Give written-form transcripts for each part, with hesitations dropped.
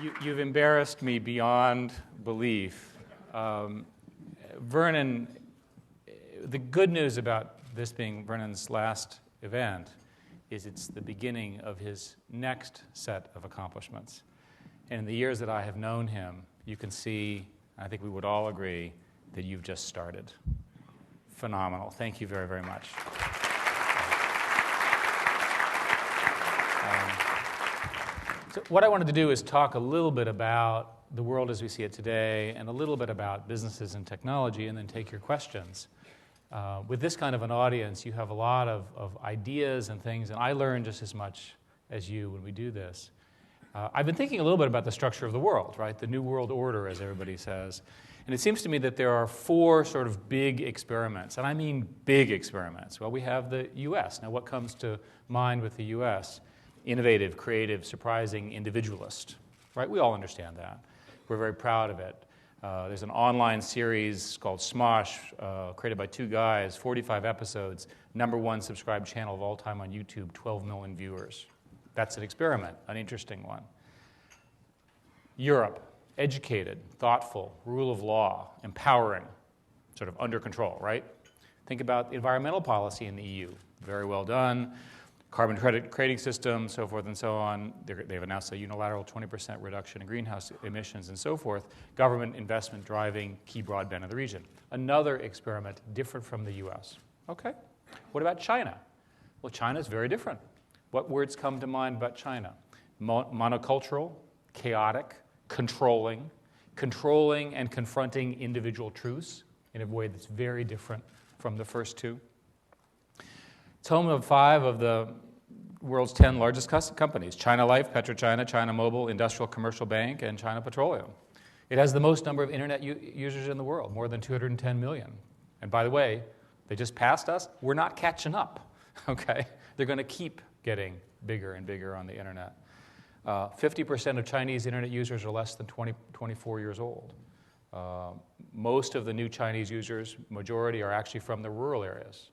You've embarrassed me beyond belief. Vernon, the good news about this being Vernon's last event is it's the beginning of his next set of accomplishments. And in the years that I have known him, you can see, I think we would all agree, that you've just started. Phenomenal. Thank you very, very much. So what I wanted to do is talk a little bit about the world as we see it today and a little bit about businesses and technology, and then take your questions. With this kind of an audience, you have a lot of ideas and things, and I learn just as much as you when we do this. I've been thinking a little bit about the structure of the world, right? The New World Order, as everybody says. And it seems to me that there are four sort of big experiments, and I mean big experiments. Well, we have the U.S. Now, what comes to mind with the U.S.? Innovative, creative, surprising, individualist, right? We all understand that. We're very proud of it. There's an online series called Smosh, created by two guys, 45 episodes, #1 subscribed channel of all time on YouTube, 12 million viewers. That's an experiment, an interesting one. Europe, educated, thoughtful, rule of law, empowering, sort of under control, right? Think about environmental policy in the EU. Very well done. Carbon credit trading system, so forth and so on. They've announced a unilateral 20% reduction in greenhouse emissions and so forth. Government investment driving key broadband in the region. Another experiment different from the US. Okay. What about China? Well, China is very different. What words come to mind about China? Monocultural, chaotic, controlling and confronting individual truths in a way that's very different from the first two. It's home of 5 of the world's 10 largest companies: China Life, PetroChina, China Mobile, Industrial Commercial Bank, and China Petroleum. It has the most number of internet users in the world, more than 210 million. And by the way, they just passed us. We're not catching up, okay? They're going to keep getting bigger and bigger on the internet. 50% of Chinese internet users are less than 24 years old. Most of the new Chinese users, majority, are actually from the rural areas,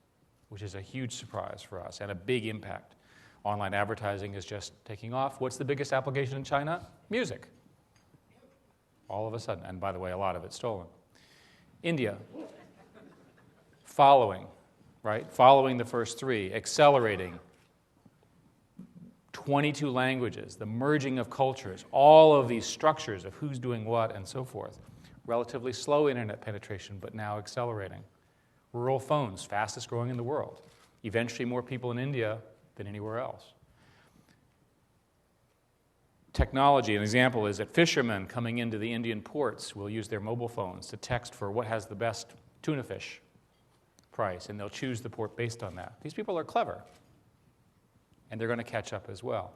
which is a huge surprise for us and a big impact. Online advertising is just taking off. What's the biggest application in China? Music. All of a sudden. And by the way, a lot of it's stolen. India. Following, right? Following the first 3. Accelerating. 22 languages. The merging of cultures. All of these structures of who's doing what and so forth. Relatively slow internet penetration, but now accelerating. Rural phones, fastest growing in the world. Eventually more people in India than anywhere else. Technology, an example is that fishermen coming into the Indian ports will use their mobile phones to text for what has the best tuna fish price, and they'll choose the port based on that. These people are clever, and they're going to catch up as well.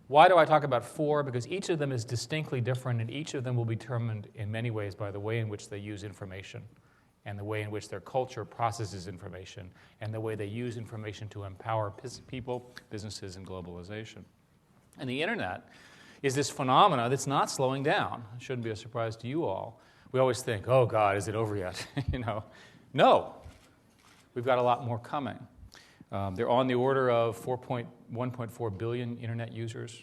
Why do I talk about 4? Because each of them is distinctly different, and each of them will be determined in many ways by the way in which they use information, and the way in which their culture processes information, and the way they use information to empower people, businesses, and globalization. And the internet is this phenomena that's not slowing down. It shouldn't be a surprise to you all. We always think, oh God, is it over yet? No. We've got a lot more coming. They're on the order of 1.4 billion internet users,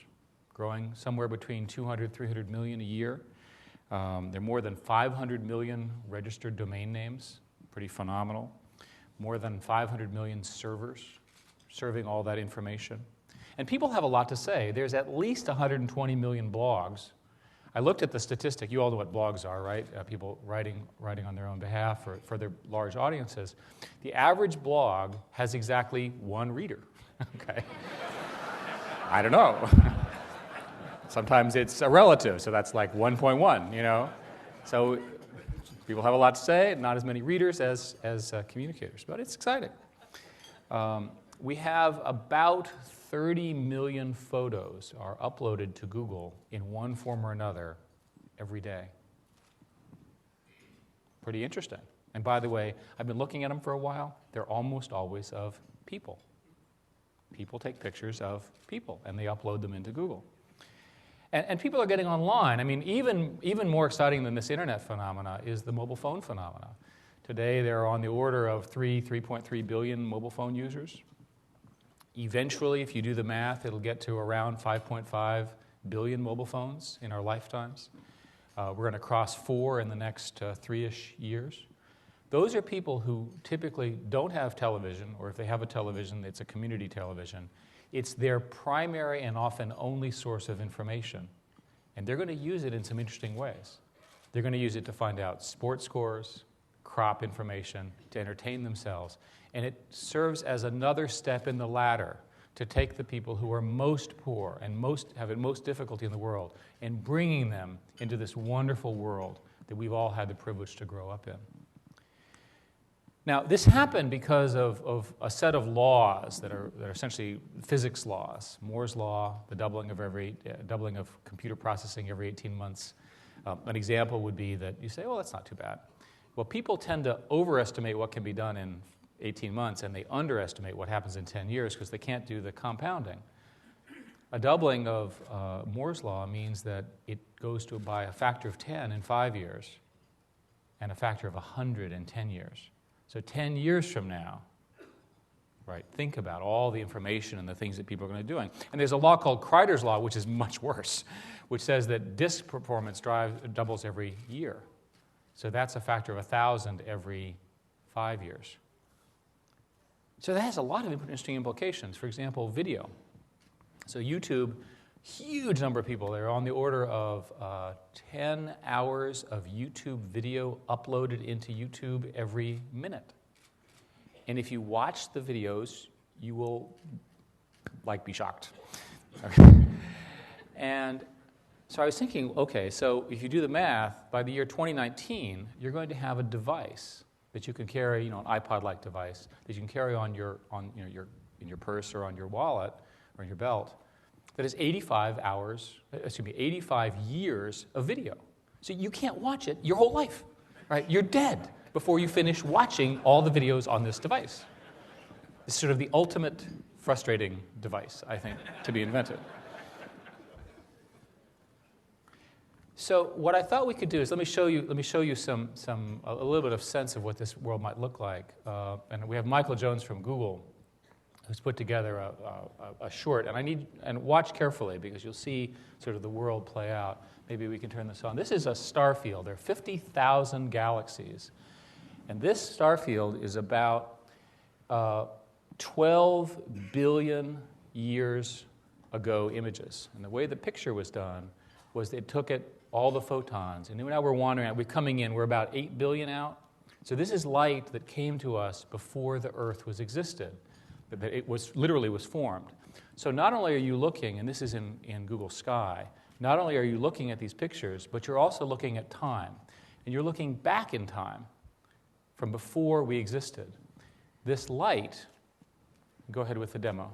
growing somewhere between 200, 300 million a year. There are more than 500 million registered domain names, pretty phenomenal. More than 500 million servers serving all that information. And people have a lot to say. There's at least 120 million blogs. I looked at the statistic. You all know what blogs are, right? People writing on their own behalf for their large audiences. The average blog has exactly 1 reader, okay? I don't know. Sometimes it's a relative, so that's like 1.1, So people have a lot to say, not as many readers as communicators, but it's exciting. We have about 30 million photos are uploaded to Google in one form or another every day. Pretty interesting. And by the way, I've been looking at them for a while. They're almost always of people. People take pictures of people, and they upload them into Google. And people are getting online. I mean, even more exciting than this internet phenomena is the mobile phone phenomena. Today, there are on the order of 3.3 billion mobile phone users. Eventually, if you do the math, it'll get to around 5.5 billion mobile phones in our lifetimes. We're going to cross 4 in the next 3-ish years. Those are people who typically don't have television, or if they have a television, it's a community television. It's their primary and often only source of information. And they're going to use it in some interesting ways. They're going to use it to find out sports scores, crop information, to entertain themselves. And it serves as another step in the ladder to take the people who are most poor and have it most difficulty in the world and bringing them into this wonderful world that we've all had the privilege to grow up in. Now, this happened because of a set of laws that are essentially physics laws. Moore's law, the doubling of computer processing every 18 months. An example would be that you say, well, that's not too bad. Well, people tend to overestimate what can be done in 18 months, and they underestimate what happens in 10 years because they can't do the compounding. A doubling of Moore's law means that it goes by a factor of 10 in 5 years and a factor of 100 in 10 years. So 10 years from now, right, think about all the information and the things that people are going to be doing. And there's a law called Kreider's law, which is much worse, which says that disk performance doubles every year. So that's a factor of 1,000 every 5 years. So that has a lot of interesting implications. For example, video. So YouTube, huge number of people. They're on the order of 10 hours of YouTube video uploaded into YouTube every minute. And if you watch the videos, you will, be shocked. And so I was thinking, okay, so if you do the math, by the year 2019, you're going to have a device that you can carry, an iPod-like device that you can carry in your purse or on your wallet or in your belt, that is 85 years of video. So you can't watch it your whole life, right? You're dead before you finish watching all the videos on this device. It's sort of the ultimate frustrating device, I think, to be invented. So what I thought we could do is let me show you a little bit of sense of what this world might look like. And we have Michael Jones from Google, who's put together a short, and watch carefully because you'll see sort of the world play out. Maybe we can turn this on. This is a star field. There are 50,000 galaxies, and this star field is about 12 billion years ago images. And the way the picture was done was they took all the photons, and now we're wandering out. We're coming in. We're about 8 billion out. So this is light that came to us before the Earth was existed. That it literally was formed. So not only are you looking, and this is in Google Sky, not only are you looking at these pictures, but you're also looking at time. And you're looking back in time from before we existed. This light, go ahead with the demo.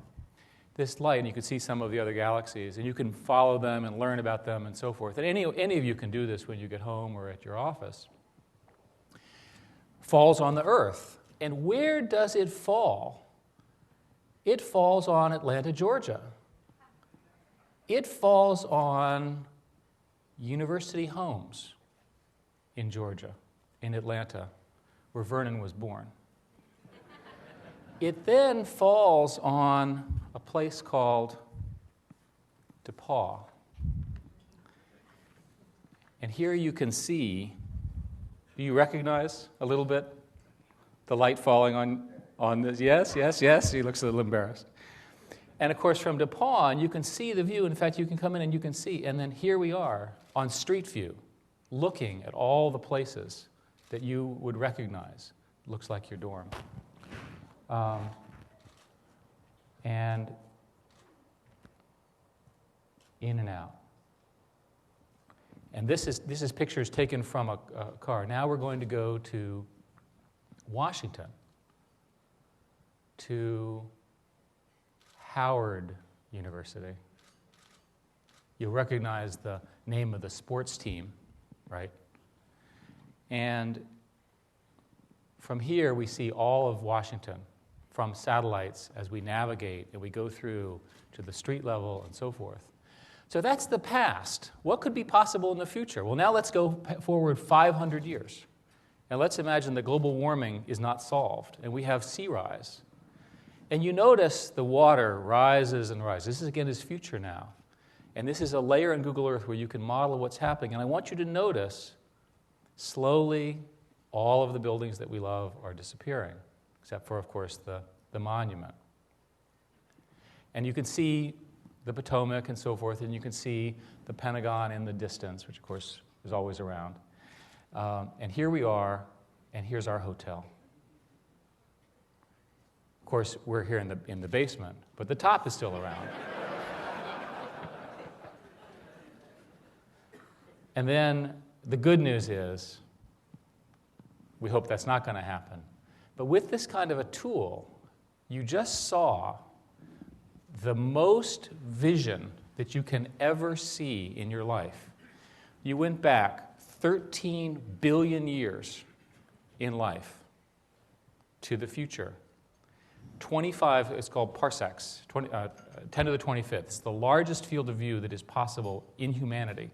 This light, and you can see some of the other galaxies, and you can follow them and learn about them and so forth. And any of you can do this when you get home or at your office. Falls on the Earth. And where does it fall? It falls on Atlanta, Georgia. It falls on University Homes in Georgia, in Atlanta, where Vernon was born. It then falls on a place called DePaul. And here you can see, do you recognize a little bit the light falling on this? Yes. He looks a little embarrassed. And of course, from DePaul, you can see the view. In fact, you can come in and you can see. And then here we are on Street View, looking at all the places that you would recognize. Looks like your dorm. And in and out. And this is pictures taken from a car. Now we're going to go to Washington, to Howard University. You'll recognize the name of the sports team, right? And from here, we see all of Washington from satellites as we navigate and we go through to the street level and so forth. So that's the past. What could be possible in the future? Well, now let's go forward 500 years. And let's imagine that global warming is not solved, and we have sea rise. And you notice the water rises and rises. This, again, is future now. And this is a layer in Google Earth where you can model what's happening. And I want you to notice, slowly, all of the buildings that we love are disappearing, except for, of course, the monument. And you can see the Potomac and so forth, and you can see the Pentagon in the distance, which, of course, is always around. And here we are, and here's our hotel. Of course, we're here in the basement, but the top is still around. And then the good news is, we hope that's not going to happen. But with this kind of a tool, you just saw the most vision that you can ever see in your life. You went back 13 billion years in life to the future. 25, it's called parsecs, 10 to the 25th. It's the largest field of view that is possible in humanity.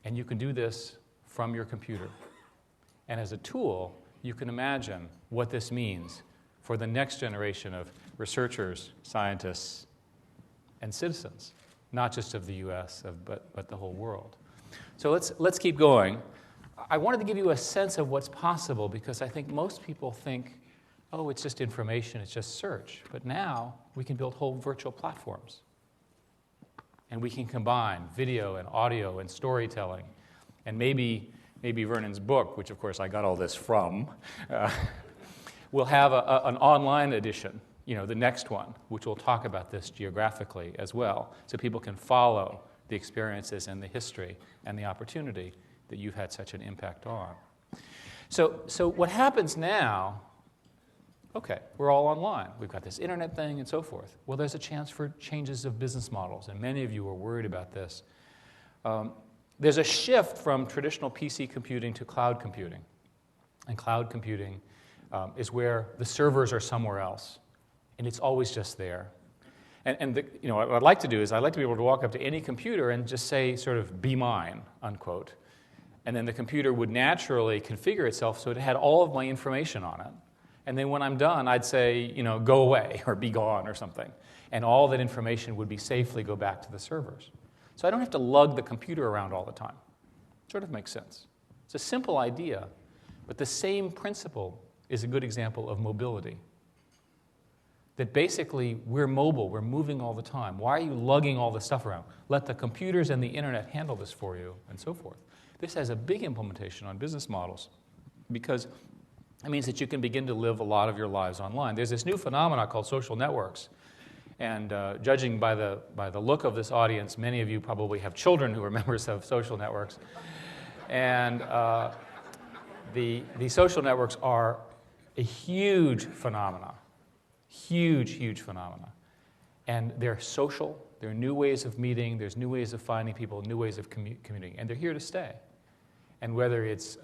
And you can do this from your computer. And as a tool, you can imagine what this means for the next generation of researchers, scientists, and citizens, not just of the U.S., but the whole world. So let's keep going. I wanted to give you a sense of what's possible because I think most people think, oh, it's just information, it's just search. But now we can build whole virtual platforms. And we can combine video and audio and storytelling. And maybe Vernon's book, which of course I got all this from, will have an online edition, the next one, which will talk about this geographically as well, so people can follow the experiences and the history and the opportunity that you've had such an impact on. So what happens now, okay, we're all online. We've got this internet thing and so forth. Well, there's a chance for changes of business models, and many of you are worried about this. There's a shift from traditional PC computing to cloud computing. And cloud computing is where the servers are somewhere else, and it's always just there. And what I'd like to do is I'd like to be able to walk up to any computer and just say, sort of, be mine, unquote. And then the computer would naturally configure itself so it had all of my information on it. And then when I'm done, I'd say, go away or be gone or something. And all that information would be safely go back to the servers. So I don't have to lug the computer around all the time. Sort of makes sense. It's a simple idea, but the same principle is a good example of mobility. That basically we're mobile, we're moving all the time. Why are you lugging all this stuff around? Let the computers and the internet handle this for you, and so forth. This has a big implementation on business models because it means that you can begin to live a lot of your lives online. There's this new phenomenon called social networks. And judging by the look of this audience, many of you probably have children who are members of social networks. And the social networks are a huge phenomena. Huge phenomena. And they're social. There are new ways of meeting. There's new ways of finding people, new ways of communicating. And they're here to stay. And whether it's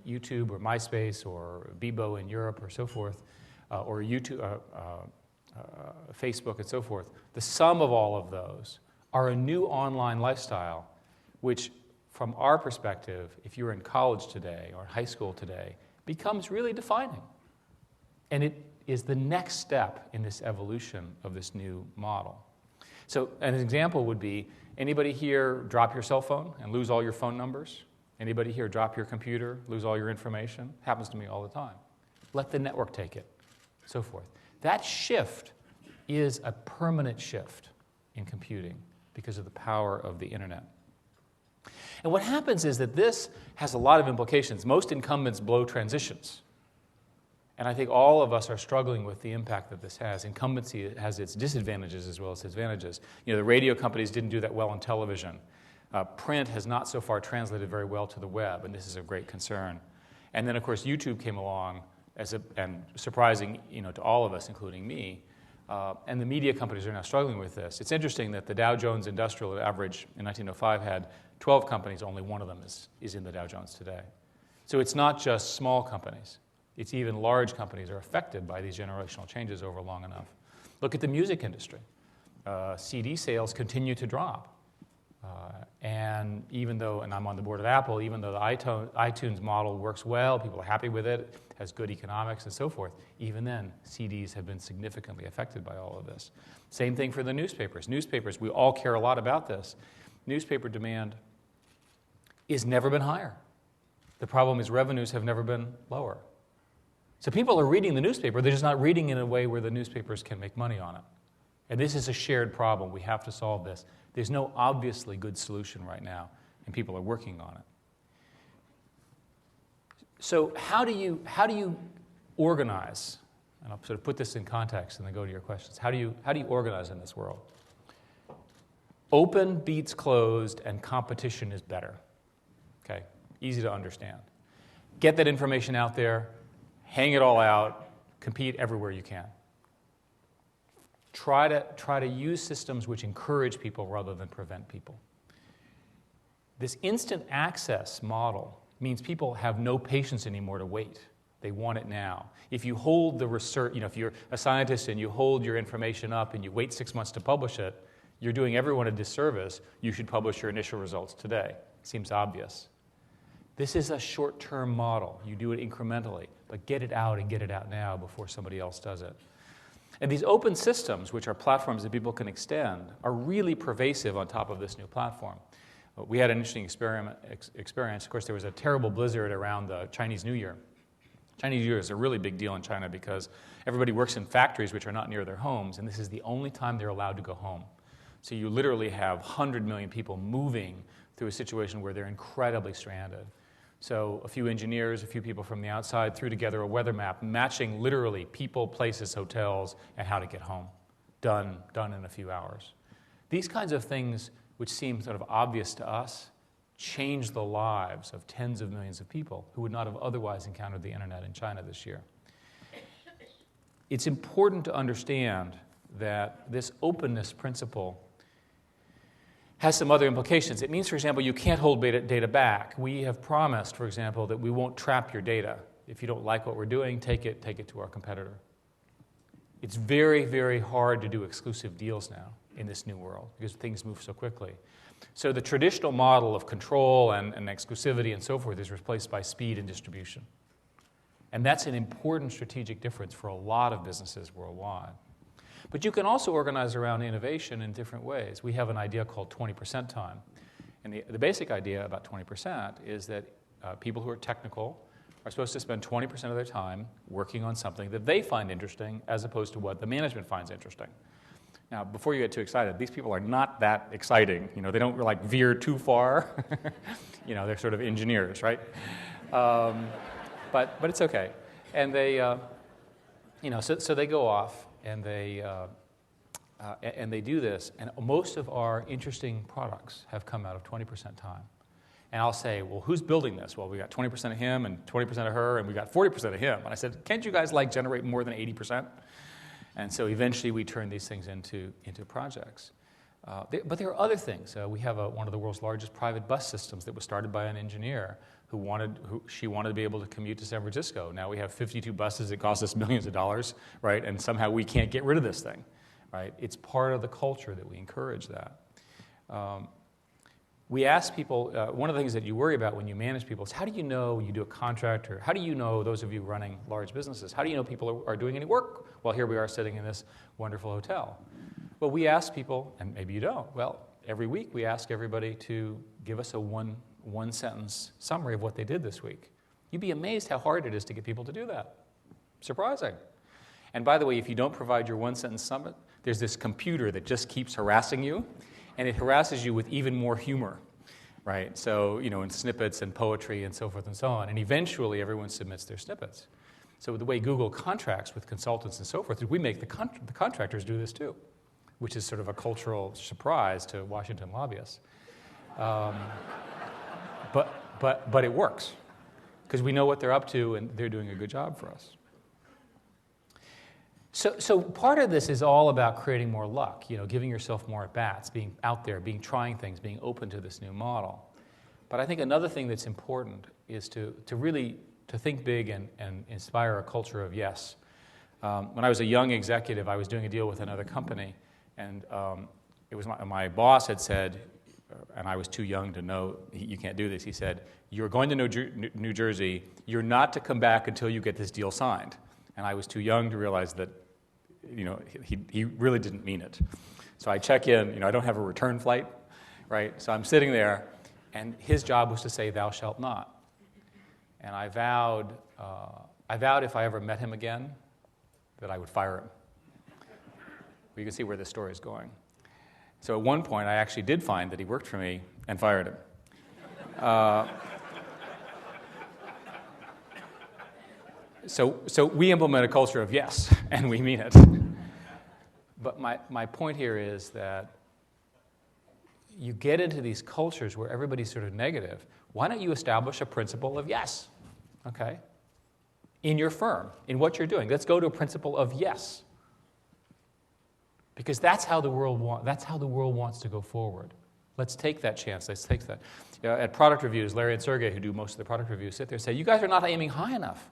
YouTube or MySpace or Bebo in Europe or so forth, or YouTube, Facebook and so forth, the sum of all of those are a new online lifestyle, which from our perspective, if you're in college today or high school today, becomes really defining. And it is the next step in this evolution of this new model. So an example would be, anybody here drop your cell phone and lose all your phone numbers? Anybody here drop your computer, lose all your information? Happens to me all the time. Let the network take it, so forth. That shift is a permanent shift in computing because of the power of the internet. And what happens is that this has a lot of implications. Most incumbents blow transitions. And I think all of us are struggling with the impact that this has. Incumbency has its disadvantages as well as advantages. The radio companies didn't do that well on television. Print has not so far translated very well to the web, and this is a great concern. And then, of course, YouTube came along and surprising, to all of us, including me. And the media companies are now struggling with this. It's interesting that the Dow Jones Industrial Average in 1905 had 12 companies. Only one of them is in the Dow Jones today. So it's not just small companies. It's even large companies are affected by these generational changes over long enough. Look at the music industry. CD sales continue to drop. And even though, and I'm on the board of Apple, even though the iTunes model works well, people are happy with it, has good economics and so forth, even then, CDs have been significantly affected by all of this. Same thing for the newspapers. Newspapers, we all care a lot about this. Newspaper demand has never been higher. The problem is revenues have never been lower. So people are reading the newspaper, they're just not reading in a way where the newspapers can make money on it. And this is a shared problem. We have to solve this. There's no obviously good solution right now, and people are working on it. So how do you organize? And I'll sort of put this in context and then go to your questions. How do you organize in this world? Open beats closed, and competition is better. Okay, easy to understand. Get that information out there, hang it all out, compete everywhere you can. Try to use systems which encourage people rather than prevent people. This instant access model means people have no patience anymore to wait. They want it now. If you hold the research, if you're a scientist and you hold your information up and you wait 6 months to publish it, you're doing everyone a disservice. You should publish your initial results today. Seems obvious. This is a short-term model. You do it incrementally, but get it out and get it out now before somebody else does it. And these open systems, which are platforms that people can extend, are really pervasive on top of this new platform. We had an interesting experience. Of course, there was a terrible blizzard around the Chinese New Year. Chinese New Year is a really big deal in China because everybody works in factories which are not near their homes, and this is the only time they're allowed to go home. So you literally have 100 million people moving through a situation where they're incredibly stranded. So a few engineers, a few people from the outside threw together a weather map matching literally people, places, hotels, and how to get home. Done in a few hours. These kinds of things, which seem sort of obvious to us, change the lives of tens of millions of people who would not have otherwise encountered the internet in China this year. It's important to understand that this openness principle has some other implications. It means, for example, you can't hold data back. We have promised, for example, that we won't trap your data. If you don't like what we're doing, take it to our competitor. It's very, very hard to do exclusive deals now in this new world because things move so quickly. So the traditional model of control and exclusivity and so forth is replaced by speed and distribution. And that's an important strategic difference for a lot of businesses worldwide. But you can also organize around innovation in different ways. We have an idea called 20% time. And the basic idea about 20% is that people who are technical are supposed to spend 20% of their time working on something that they find interesting as opposed to what the management finds interesting. Now, before you get too excited, these people are not that exciting. They don't veer too far. They're sort of engineers, right? But it's okay. And they, so they go off. And they do this, and most of our interesting products have come out of 20% time. And I'll say, well, who's building this? Well, we got 20% of him and 20% of her, and we got 40% of him. And I said, can't you guys generate more than 80%? And so eventually we turn these things into projects. But there are other things. We have one of the world's largest private bus systems that was started by an engineer she wanted to be able to commute to San Francisco. Now we have 52 buses that cost us millions of dollars, right? And somehow we can't get rid of this thing, right? It's part of the culture that we encourage that. We ask people, one of the things that you worry about when you manage people is how do you know you do a contract, or how do you know, those of you running large businesses, how do you know people are doing any work? Well, here we are sitting in this wonderful hotel. Well, we ask people, and maybe you don't, well, every week we ask everybody to give us a one-sentence summary of what they did this week. You'd be amazed how hard it is to get people to do that. Surprising. And by the way, if you don't provide your one-sentence summary, there's this computer that just keeps harassing you, and it harasses you with even more humor, right? So, in snippets and poetry and so forth and so on. And eventually, everyone submits their snippets. So the way Google contracts with consultants and so forth, we make the contractors do this too, which is sort of a cultural surprise to Washington lobbyists. But it works because we know what they're up to and they're doing a good job for us. So part of this is all about creating more luck, giving yourself more at-bats, being out there, trying things, being open to this new model. But I think another thing that's important is to really think big and inspire a culture of yes. When I was a young executive, I was doing a deal with another company, and it was my boss had said, and I was too young to know you can't do this. He said, "You're going to New Jersey. You're not to come back until you get this deal signed." And I was too young to realize that, he really didn't mean it. So I check in. I don't have a return flight, right? So I'm sitting there, and his job was to say, "Thou shalt not." And I vowed if I ever met him again, that I would fire him. You can see where this story is going. So at one point, I actually did find that he worked for me and fired him. So we implement a culture of yes, and we mean it. But my point here is that you get into these cultures where everybody's sort of negative. Why don't you establish a principle of yes, okay? In your firm, in what you're doing. Let's go to a principle of yes. Because that's how the world wants to go forward. Let's take that chance. Let's take that. At product reviews, Larry and Sergey, who do most of the product reviews, sit there and say, "You guys are not aiming high enough."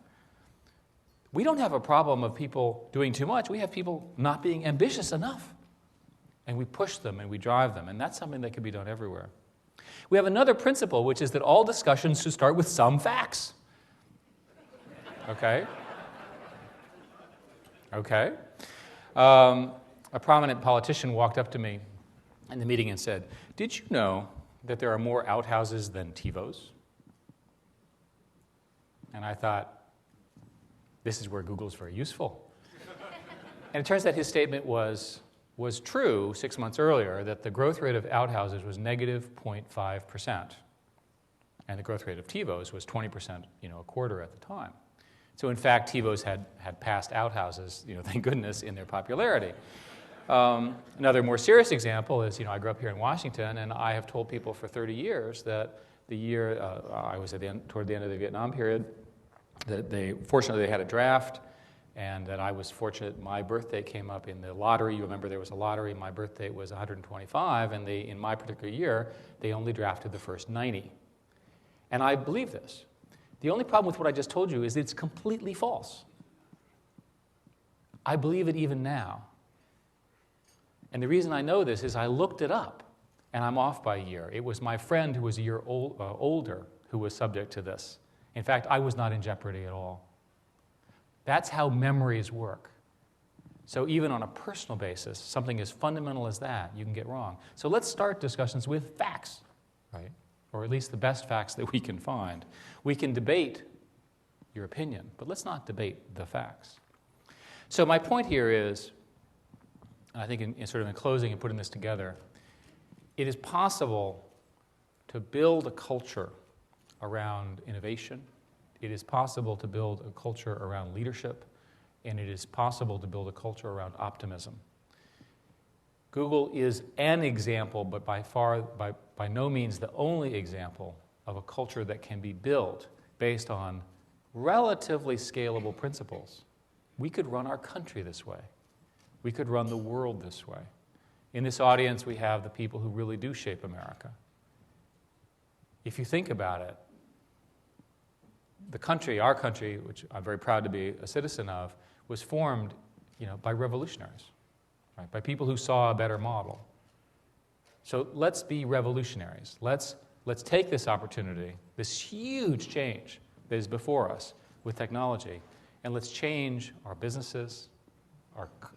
We don't have a problem of people doing too much. We have people not being ambitious enough. And we push them and we drive them. And that's something that can be done everywhere. We have another principle, which is that all discussions should start with some facts. Okay? Okay? A prominent politician walked up to me in the meeting and said, "Did you know that there are more outhouses than TiVos?" And I thought, this is where Google's very useful. And it turns out his statement was true 6 months earlier, that the growth rate of outhouses was negative 0.5%. And the growth rate of TiVos was 20%, a quarter at the time. So in fact, TiVos had passed outhouses, thank goodness, in their popularity. Another more serious example is, I grew up here in Washington, and I have told people for 30 years that the year I was toward the end of the Vietnam period, that fortunately they had a draft, and that I was fortunate my birthday came up in the lottery. You remember there was a lottery. My birthday was 125, and in my particular year, they only drafted the first 90. And I believe this. The only problem with what I just told you is it's completely false. I believe it even now. And the reason I know this is I looked it up, and I'm off by a year. It was my friend who was a year older who was subject to this. In fact, I was not in jeopardy at all. That's how memories work. So even on a personal basis, something as fundamental as that, you can get wrong. So let's start discussions with facts, right? Or at least the best facts that we can find. We can debate your opinion, but let's not debate the facts. So my point here is, I think in closing and putting this together, it is possible to build a culture around innovation. It is possible to build a culture around leadership, and it is possible to build a culture around optimism. Google is an example, but by no means the only example of a culture that can be built based on relatively scalable principles. We could run our country this way. We could run the world this way. In this audience, we have the people who really do shape America. If you think about it, our country, which I'm very proud to be a citizen of, was formed, by revolutionaries, right? By people who saw a better model. So let's be revolutionaries. Let's take this opportunity, this huge change that is before us with technology, and let's change our businesses,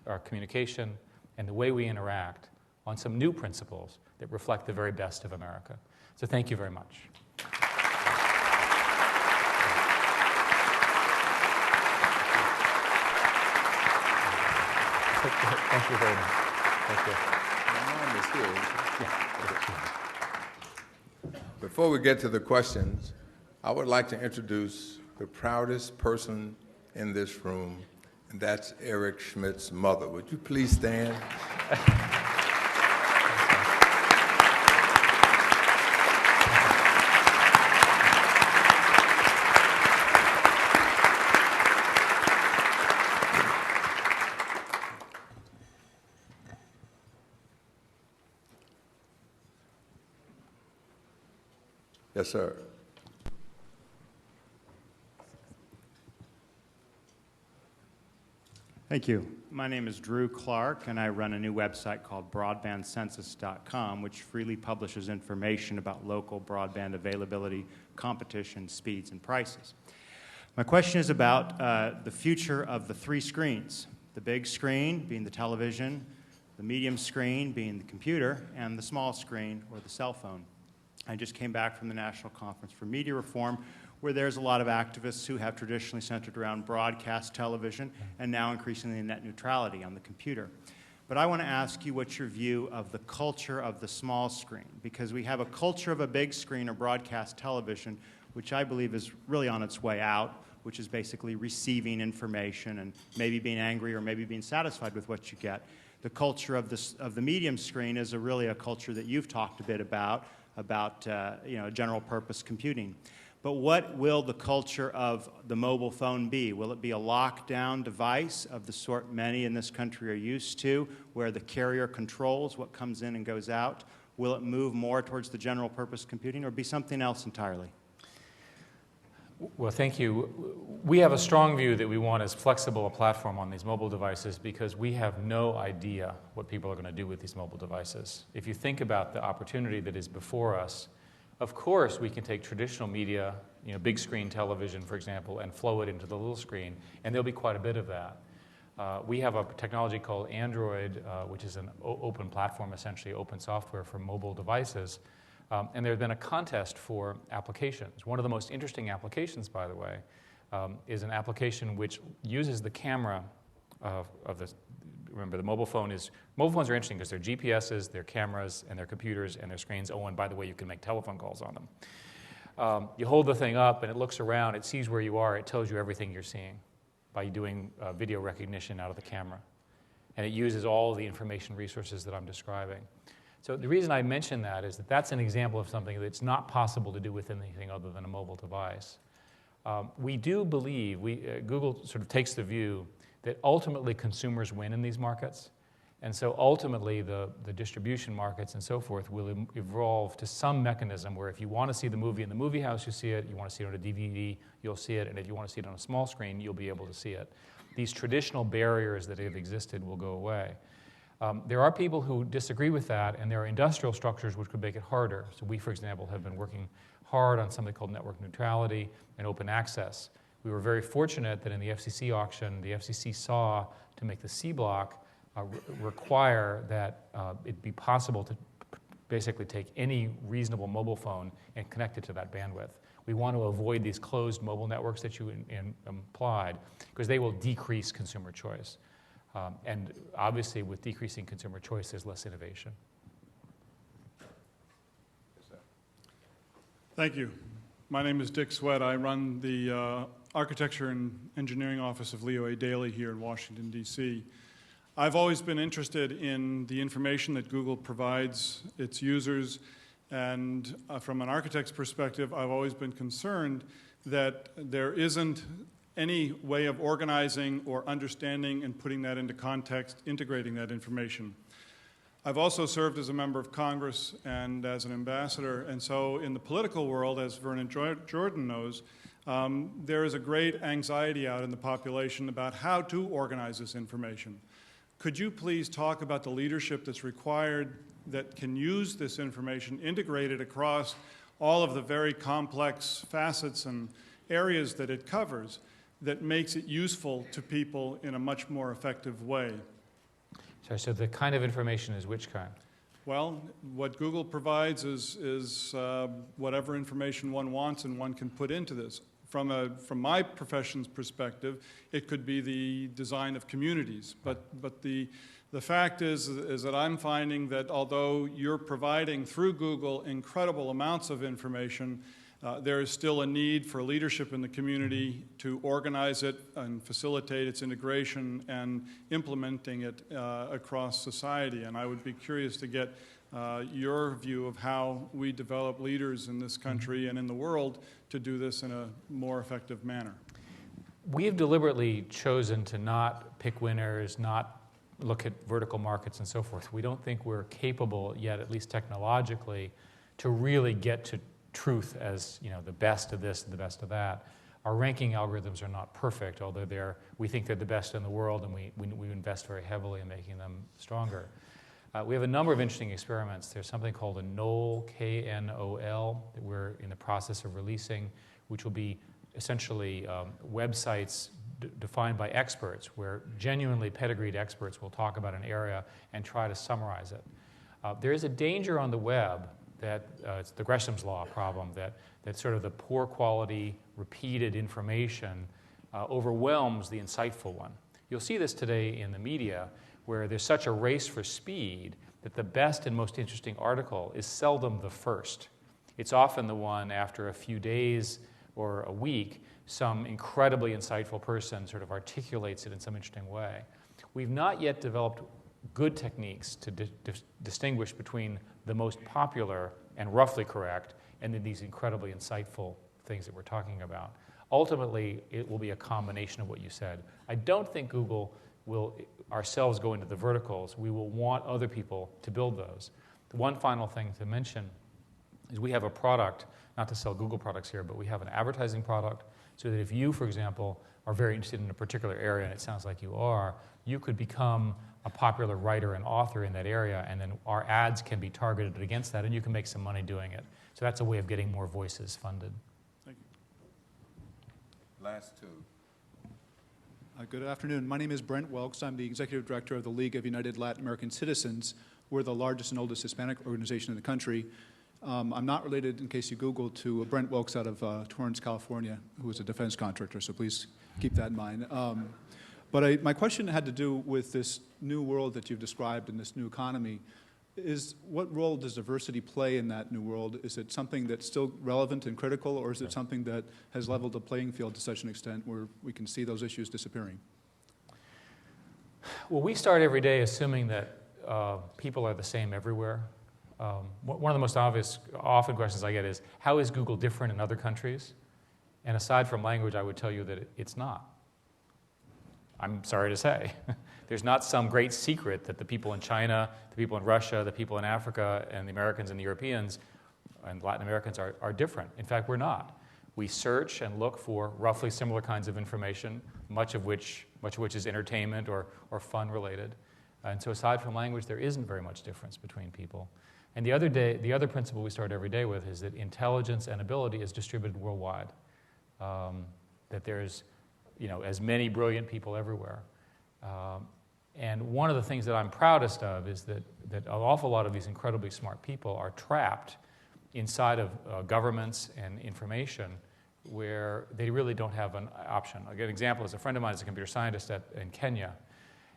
our communication, and the way we interact on some new principles that reflect the very best of America. So thank you very much. Thank you very much. Thank you. Before we get to the questions, I would like to introduce the proudest person in this room, and that's Eric Schmidt's mother. Would you please stand? Yes, sir. Thank you. My name is Drew Clark, and I run a new website called broadbandcensus.com, which freely publishes information about local broadband availability, competition, speeds, and prices. My question is about the future of the three screens, the big screen being the television, the medium screen being the computer, and the small screen, or the cell phone. I just came back from the National Conference for Media Reform, where there's a lot of activists who have traditionally centered around broadcast television and now increasingly net neutrality on the computer. But I want to ask you what's your view of the culture of the small screen, because we have a culture of a big screen or broadcast television, which I believe is really on its way out, which is basically receiving information and maybe being angry or maybe being satisfied with what you get. The culture of the medium screen is really a culture that you've talked a bit about general purpose computing. But what will the culture of the mobile phone be? Will it be a lockdown device of the sort many in this country are used to, where the carrier controls what comes in and goes out? Will it move more towards the general purpose computing, or be something else entirely? Well, thank you. We have a strong view that we want as flexible a platform on these mobile devices because we have no idea what people are going to do with these mobile devices. If you think about the opportunity that is before us, of course we can take traditional media, big screen television, for example, and flow it into the little screen, and there'll be quite a bit of that. We have a technology called Android, which is an open platform, essentially open software for mobile devices. And there's been a contest for applications. One of the most interesting applications, by the way, is an application which uses the camera of the. Remember, mobile phones are interesting because they're GPSs, they're cameras, and they're computers, and they're screens. Oh, and by the way, you can make telephone calls on them. You hold the thing up, and it looks around. It sees where you are. It tells you everything you're seeing by doing video recognition out of the camera. And it uses all the information resources that I'm describing. So the reason I mention that is that that's an example of something that's not possible to do with anything other than a mobile device. We do believe, Google sort of takes the view that ultimately consumers win in these markets. And so ultimately the distribution markets and so forth will evolve to some mechanism where if you want to see the movie in the movie house, you see it. You want to see it on a DVD, you'll see it. And if you want to see it on a small screen, you'll be able to see it. These traditional barriers that have existed will go away. There are people who disagree with that, and there are industrial structures which could make it harder. So we, for example, have been working hard on something called network neutrality and open access. We were very fortunate that in the FCC auction, the FCC saw to make the C block require that it be possible to basically take any reasonable mobile phone and connect it to that bandwidth. We want to avoid these closed mobile networks that you implied because they will decrease consumer choice. And obviously, with decreasing consumer choice, there's less innovation. Thank you. My name is Dick Sweat. I run the Architecture and Engineering Office of Leo A. Daley here in Washington, D.C. I've always been interested in the information that Google provides its users, and from an architect's perspective, I've always been concerned that there isn't any way of organizing or understanding and putting that into context, integrating that information. I've also served as a member of Congress and as an ambassador, and so in the political world, as Vernon Jordan knows, there is a great anxiety out in the population about how to organize this information. Could you please talk about the leadership that's required that can use this information, integrate it across all of the very complex facets and areas that it covers, that makes it useful to people in a much more effective way? Sorry, so the kind of information is which kind? Well, what Google provides is whatever information one wants and one can put into this. From my profession's perspective, it could be the design of communities. But the fact is that I'm finding that although you're providing through Google incredible amounts of information, there is still a need for leadership in the community to organize it and facilitate its integration and implementing it across society. And I would be curious to get your view of how we develop leaders in this country and in the world to do this in a more effective manner. We have deliberately chosen to not pick winners, not look at vertical markets and so forth. We don't think we're capable yet, at least technologically, to really get to truth as the best of this and the best of that. Our ranking algorithms are not perfect, although we think they're the best in the world, and we invest very heavily in making them stronger. We have a number of interesting experiments. There's something called a KNOL, K-N-O-L, that we're in the process of releasing, which will be essentially websites defined by experts, where genuinely pedigreed experts will talk about an area and try to summarize it. There is a danger on the web that it's the Gresham's law problem, that sort of the poor quality, repeated information overwhelms the insightful one. You'll see this today in the media, where there's such a race for speed that the best and most interesting article is seldom the first. It's often the one after a few days or a week, some incredibly insightful person sort of articulates it in some interesting way. We've not yet developed good techniques to distinguish between the most popular and roughly correct, and then these incredibly insightful things that we're talking about. Ultimately, it will be a combination of what you said. I don't think Google will ourselves go into the verticals. We will want other people to build those. The one final thing to mention is we have a product, not to sell Google products here, but we have an advertising product so that if you, for example, are very interested in a particular area, and it sounds like you are, you could become a popular writer and author in that area, and then our ads can be targeted against that, and you can make some money doing it. So that's a way of getting more voices funded. Thank you. Last two. Good afternoon. My name is Brent Welks. I'm the Executive Director of the League of United Latin American Citizens. We're the largest and oldest Hispanic organization in the country. I'm not related, in case you Google, to Brent Welks out of Torrance, California, who is a defense contractor, so please keep that in mind. But my question had to do with this new world that you've described in this new economy. What role does diversity play in that new world? Is it something that's still relevant and critical, or is it something that has leveled the playing field to such an extent where we can see those issues disappearing? Well, we start every day assuming that people are the same everywhere. One of the most often questions I get is, how is Google different in other countries? And aside from language, I would tell you that it's not. I'm sorry to say. There's not some great secret that the people in China, the people in Russia, the people in Africa, and the Americans and the Europeans and Latin Americans are different. In fact, we're not. We search and look for roughly similar kinds of information, much of which is entertainment or fun related. And so aside from language, there isn't very much difference between people. And the other principle we start every day with is that intelligence and ability is distributed worldwide. That there's as many brilliant people everywhere. And one of the things that I'm proudest of is that an awful lot of these incredibly smart people are trapped inside of governments and information where they really don't have an option. I'll give an example. A friend of mine is a computer scientist in Kenya,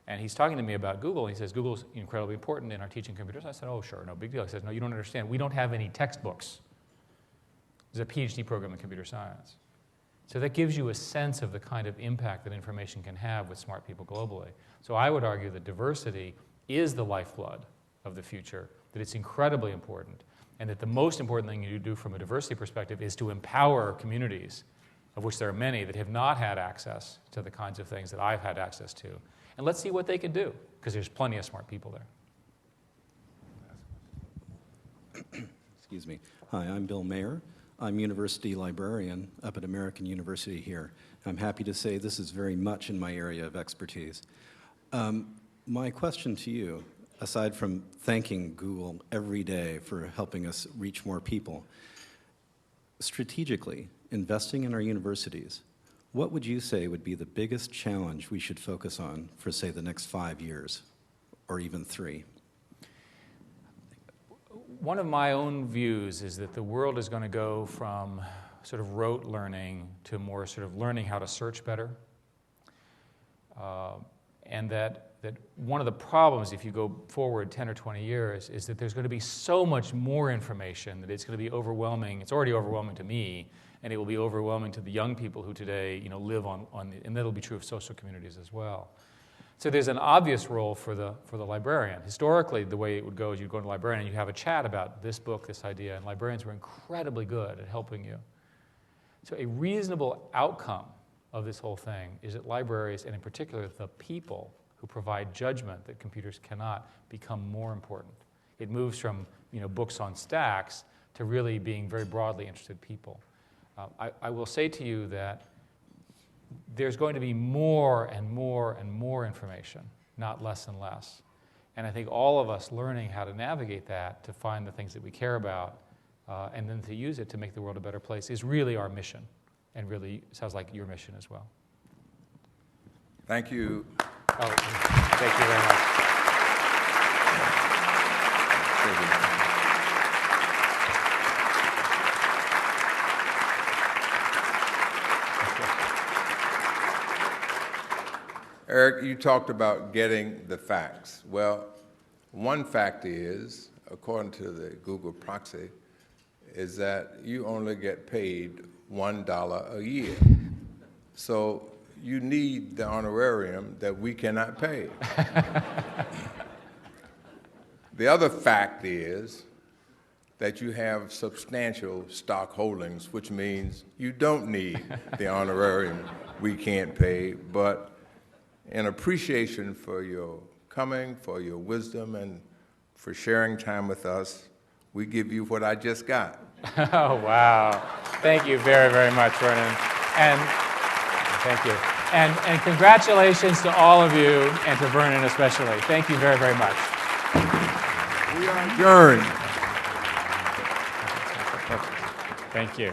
and he's talking to me about Google, and he says, Google's incredibly important in our teaching computers. I said, oh, sure, no big deal. He says, no, you don't understand. We don't have any textbooks. There's a PhD program in computer science. So that gives you a sense of the kind of impact that information can have with smart people globally. So I would argue that diversity is the lifeblood of the future, that it's incredibly important, and that the most important thing you do from a diversity perspective is to empower communities, of which there are many that have not had access to the kinds of things that I've had access to. And let's see what they can do, because there's plenty of smart people there. Excuse me. Hi, I'm Bill Mayer. I'm university librarian up at American University here. I'm happy to say this is very much in my area of expertise. My question to you, aside from thanking Google every day for helping us reach more people, strategically, investing in our universities, what would you say would be the biggest challenge we should focus on for, say, the next 5 years, or even 3? One of my own views is that the world is going to go from sort of rote learning to more sort of learning how to search better. And that one of the problems, if you go forward 10 or 20 years, is that there's going to be so much more information that it's going to be overwhelming. It's already overwhelming to me, and it will be overwhelming to the young people who today live and that'll be true of social communities as well. So there's an obvious role for the librarian. Historically, the way it would go is you'd go to a librarian and you'd have a chat about this book, this idea, and librarians were incredibly good at helping you. So a reasonable outcome of this whole thing is that libraries, and in particular the people who provide judgment that computers cannot, become more important. It moves from books on stacks to really being very broadly interested people. I will say to you that there's going to be more and more and more information, not less and less. And I think all of us learning how to navigate that, to find the things that we care about, and then to use it to make the world a better place is really our mission, and really sounds like your mission as well. Thank you. Oh, thank you very much. Eric, you talked about getting the facts. Well, one fact is, according to the Google proxy, is that you only get paid $1 a year. So you need the honorarium that we cannot pay. The other fact is that you have substantial stock holdings, which means you don't need the honorarium we can't pay, but in appreciation for your coming, for your wisdom, and for sharing time with us, we give you what I just got. Oh, wow. Thank you very, very much, Vernon. And thank you. And congratulations to all of you, and to Vernon especially. Thank you very, very much. We are adjourned. Thank you.